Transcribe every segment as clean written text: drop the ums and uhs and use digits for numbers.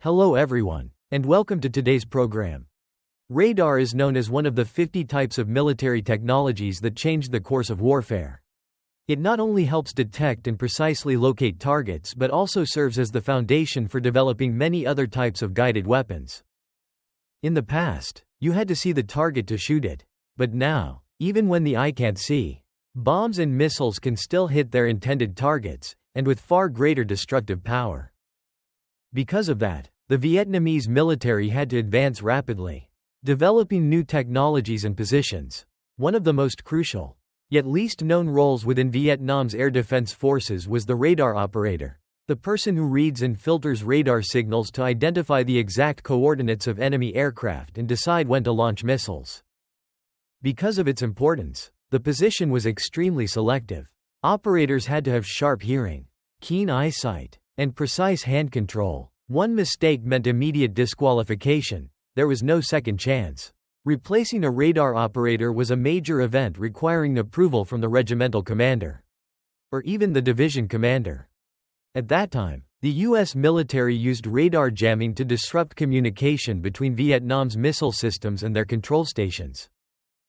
Hello everyone, and welcome to today's program. Radar is known as one of the 50 types of military technologies that changed the course of warfare. It not only helps detect and precisely locate targets but also serves as the foundation for developing many other types of guided weapons. In the past, you had to see the target to shoot it, but now, even when the eye can't see, bombs and missiles can still hit their intended targets, and with far greater destructive power. Because of that, the Vietnamese military had to advance rapidly, developing new technologies and positions. One of the most crucial, yet least known roles within Vietnam's air defense forces was the radar operator, the person who reads and filters radar signals to identify the exact coordinates of enemy aircraft and decide when to launch missiles. Because of its importance, the position was extremely selective. Operators had to have sharp hearing, keen eyesight, and precise hand control. One mistake meant immediate disqualification. There was no second chance. Replacing a radar operator was a major event requiring approval from the regimental commander, or even the division commander. At that time, the U.S. military used radar jamming to disrupt communication between Vietnam's missile systems and their control stations,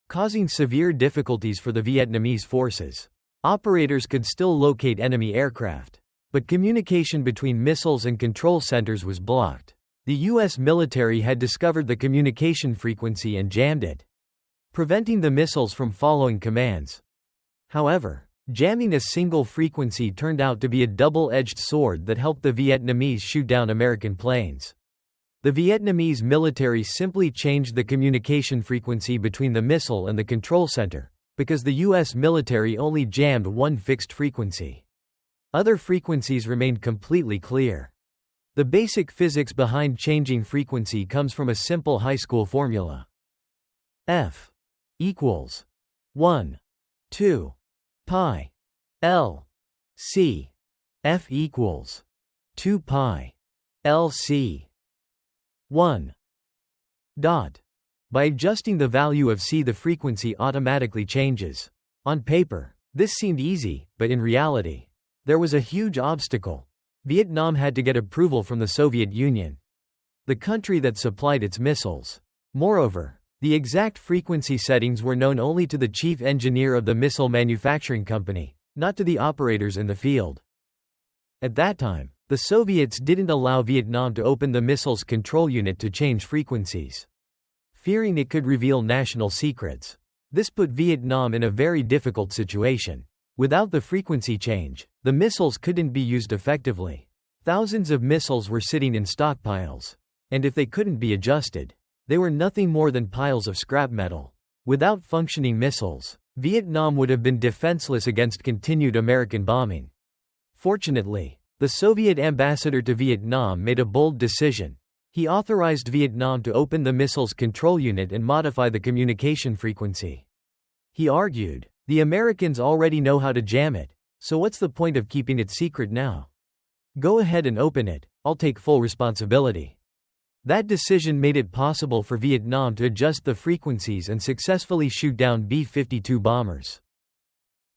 causing severe difficulties for the Vietnamese forces. Operators could still locate enemy aircraft, but communication between missiles and control centers was blocked. The U.S. military had discovered the communication frequency and jammed it, preventing the missiles from following commands. However, jamming a single frequency turned out to be a double-edged sword that helped the Vietnamese shoot down American planes. The Vietnamese military simply changed the communication frequency between the missile and the control center, because the U.S. military only jammed one fixed frequency. Other frequencies remained completely clear. The basic physics behind changing frequency comes from a simple high school formula. F equals 1, 2, pi, L, C. F equals 2 pi, L C. 1. Dot. By adjusting the value of C, the frequency automatically changes. On paper, this seemed easy, but in reality, there was a huge obstacle. Vietnam had to get approval from the Soviet Union, the country that supplied its missiles. Moreover, the exact frequency settings were known only to the chief engineer of the missile manufacturing company, not to the operators in the field. At that time, the Soviets didn't allow Vietnam to open the missile's control unit to change frequencies, fearing it could reveal national secrets. This put Vietnam in a very difficult situation. Without the frequency change, the missiles couldn't be used effectively. Thousands of missiles were sitting in stockpiles, and if they couldn't be adjusted, they were nothing more than piles of scrap metal. Without functioning missiles, Vietnam would have been defenseless against continued American bombing. Fortunately, the Soviet ambassador to Vietnam made a bold decision. He authorized Vietnam to open the missile's control unit and modify the communication frequency. He argued, the Americans already know how to jam it, so what's the point of keeping it secret now? Go ahead and open it, I'll take full responsibility. That decision made it possible for Vietnam to adjust the frequencies and successfully shoot down B-52 bombers.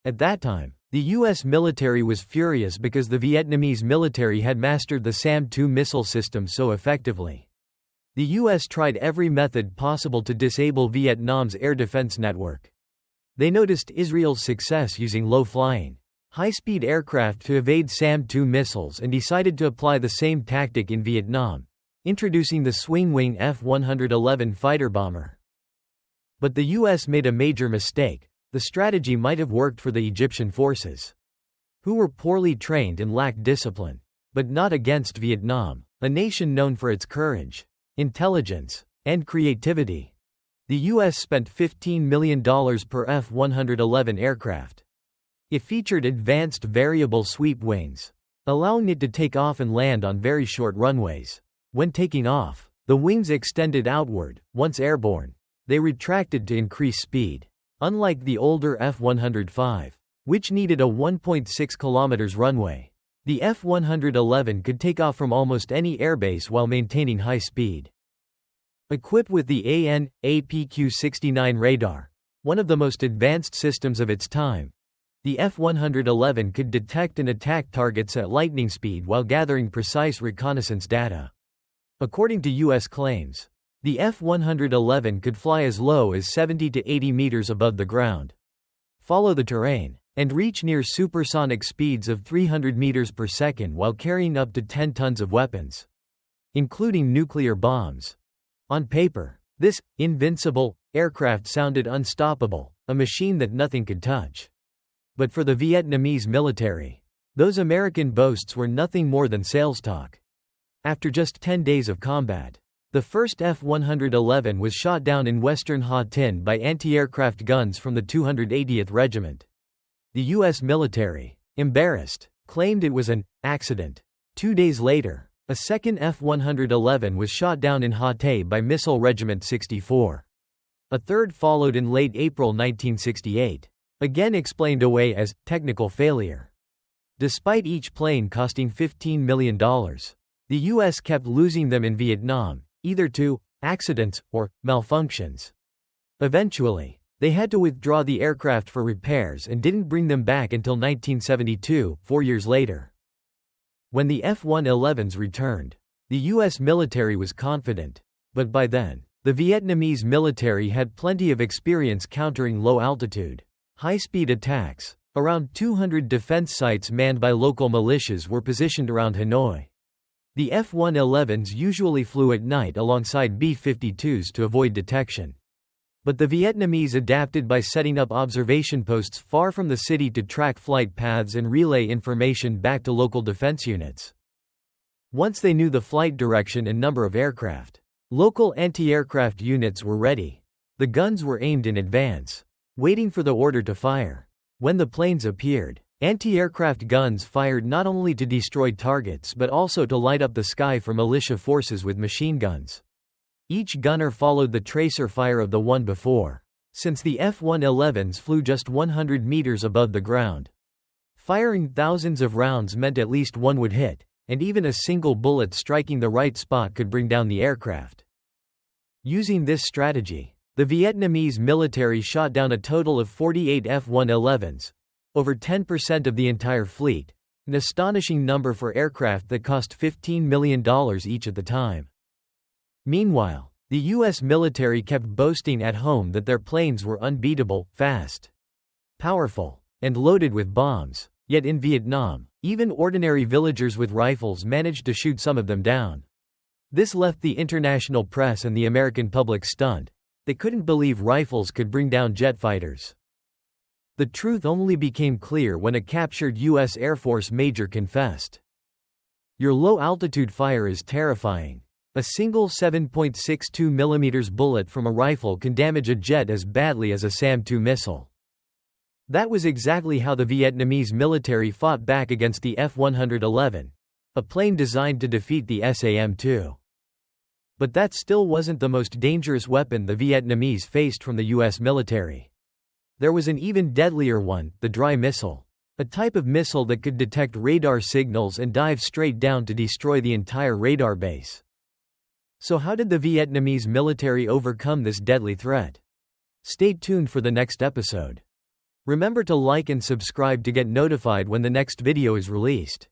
At that time, the U.S. military was furious because the Vietnamese military had mastered the SAM-2 missile system so effectively. The U.S. tried every method possible to disable Vietnam's air defense network. They noticed Israel's success using low-flying, high-speed aircraft to evade SAM-2 missiles and decided to apply the same tactic in Vietnam, introducing the swing-wing F-111 fighter bomber. But the U.S. made a major mistake. The strategy might have worked for the Egyptian forces, who were poorly trained and lacked discipline, but not against Vietnam, a nation known for its courage, intelligence, and creativity. The U.S. spent $15 million per F-111 aircraft. It featured advanced variable sweep wings, allowing it to take off and land on very short runways. When taking off, the wings extended outward. Once airborne, they retracted to increase speed. Unlike the older F-105, which needed a 1.6 km runway, the F-111 could take off from almost any airbase while maintaining high speed. Equipped with the AN/APQ-69 radar, one of the most advanced systems of its time, the F-111 could detect and attack targets at lightning speed while gathering precise reconnaissance data. According to U.S. claims, the F-111 could fly as low as 70 to 80 meters above the ground, follow the terrain, and reach near supersonic speeds of 300 meters per second while carrying up to 10 tons of weapons, including nuclear bombs. On paper, this invincible aircraft sounded unstoppable, a machine that nothing could touch. But for the Vietnamese military, those American boasts were nothing more than sales talk. After just 10 days of combat, the first F-111 was shot down in western Ha Tinh by anti-aircraft guns from the 280th Regiment. The U.S. military, embarrassed, claimed it was an accident. 2 days later, a second F-111 was shot down in Ha Tinh by Missile Regiment 64. A third followed in late April 1968, again explained away as technical failure. Despite each plane costing $15 million, the U.S. kept losing them in Vietnam, either to accidents or malfunctions. Eventually, they had to withdraw the aircraft for repairs and didn't bring them back until 1972, 4 years later. When the F-111s returned, the U.S. military was confident, but by then, the Vietnamese military had plenty of experience countering low-altitude, high-speed attacks. Around 200 defense sites manned by local militias were positioned around Hanoi. The F-111s usually flew at night alongside B-52s to avoid detection. But the Vietnamese adapted by setting up observation posts far from the city to track flight paths and relay information back to local defense units. Once they knew the flight direction and number of aircraft, local anti-aircraft units were ready. The guns were aimed in advance, waiting for the order to fire. When the planes appeared, anti-aircraft guns fired not only to destroy targets but also to light up the sky for militia forces with machine guns. Each gunner followed the tracer fire of the one before, since the F-111s flew just 100 meters above the ground. Firing thousands of rounds meant at least one would hit, and even a single bullet striking the right spot could bring down the aircraft. Using this strategy, the Vietnamese military shot down a total of 48 F-111s, over 10% of the entire fleet, an astonishing number for aircraft that cost $15 million each at the time. Meanwhile, the U.S. military kept boasting at home that their planes were unbeatable, fast, powerful, and loaded with bombs. Yet in Vietnam, even ordinary villagers with rifles managed to shoot some of them down. This left the international press and the American public stunned. They couldn't believe rifles could bring down jet fighters. The truth only became clear when a captured U.S. Air Force major confessed. "Your low-altitude fire is terrifying. A single 7.62 mm bullet from a rifle can damage a jet as badly as a SAM-2 missile." That was exactly how the Vietnamese military fought back against the F-111, a plane designed to defeat the SAM-2. But that still wasn't the most dangerous weapon the Vietnamese faced from the U.S. military. There was an even deadlier one, the dry missile, a type of missile that could detect radar signals and dive straight down to destroy the entire radar base. So how did the Vietnamese military overcome this deadly threat? Stay tuned for the next episode. Remember to like and subscribe to get notified when the next video is released.